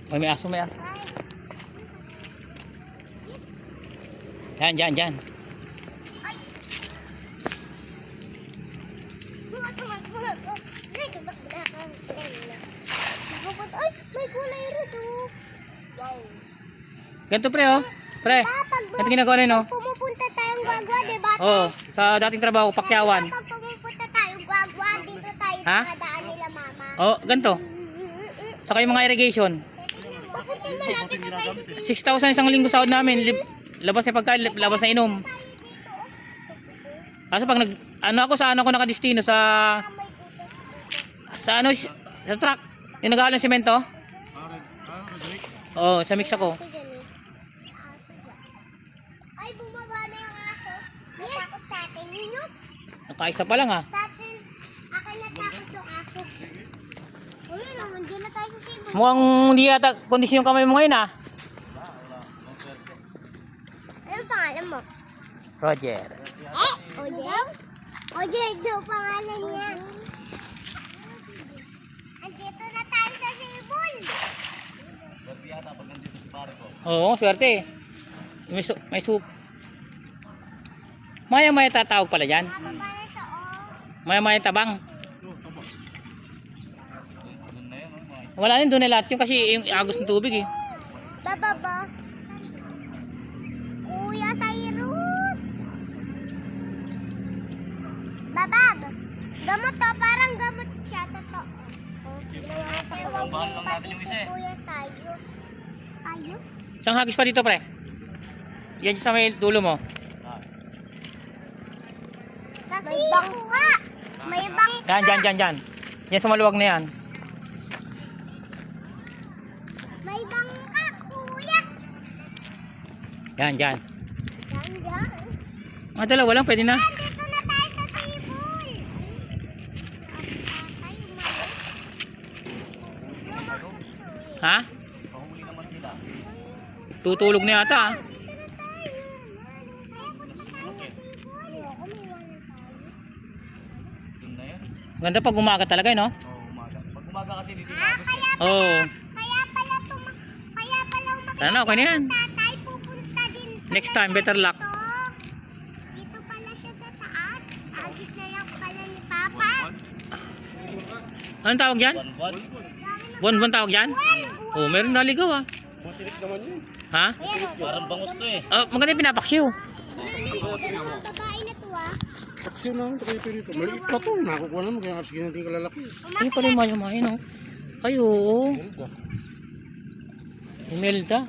Ay, may aso, may aso. Yan, yan, yan. Ay, may kulay rito. Wow. Ganito pre, oh. Pre, ganito ginagawa na yun, oh. Pumupunta tayong Guagua, diba? Oo, sa dating trabaho, Pakyawan. Pag pumupunta tayong Guagua, dito tayo Ha? nakadaan nila mama. Oh, ganito. Saka yung mga irrigation. Bakit yung malapit na tayo sa 6,000 isang linggo sahod namin. Labas na pagkain, labas na inom. Kaso pag ano ako nakadestino sa ano, sa truck. Yung nag-aalang semento. Oo, sa mix ako. Ay, bumaba na yung aso. Natakot sa atin. Yus! Nakaisa pa lang, ah. Sa atin, akin natakot yung aso. Uy, naman, dyan na tayo sa Cebu. Mukhang hindi yata kondisyon yung kamay mo ngayon, ah. Anong pangalan mo? Roger. Ojer? Ojer daw pangalan niya. Andito na tayo sa Cebu. Oo, swerte. May soup. Maya-maya tatawag pala dyan. Mababa na siya, oh. Maya-maya tabang. Wala rin doon na lahat yun kasi yung agos ng tubig, eh. Bababa. Kuya Cyrus. Babab. Gamot to, parang gamot siya, totoo. Ewan ko pati si Kuya Cyrus. Cyrus? Isang hagis pa dito, pre. Yan sa may dulo mo. Kasi may bangka. May bangka. Yan. Yan sa maluwag na yan. May bangka, kuya. Yan. Diyan. Mga dalawa lang, pwede na. Dito na tayo sa Cebu. Ha? Tutulog na yata, ah. Ganda pag umaga talaga, no? Pag umaga kasi dito. Oo. Kaya pala umakyat Ano, okay na yan. tatay pupunta din pala Next time, better luck. dito. Dito pala siya sa taas. Agis na lang pala ni Papa. Anong tawag dyan? Bonbon tawag dyan? Oh, meron naligaw, ah. Ha? Parang bangus to eh. Oh, maganda yung pinapaksiw. Dalawang babae na to, ah. Saksi lang, ito rito. Maliit pa to. Nakukuha naman kaya sige natin kalalaki. Ay, pala yung mayo, no? Ay, oo. Imelda.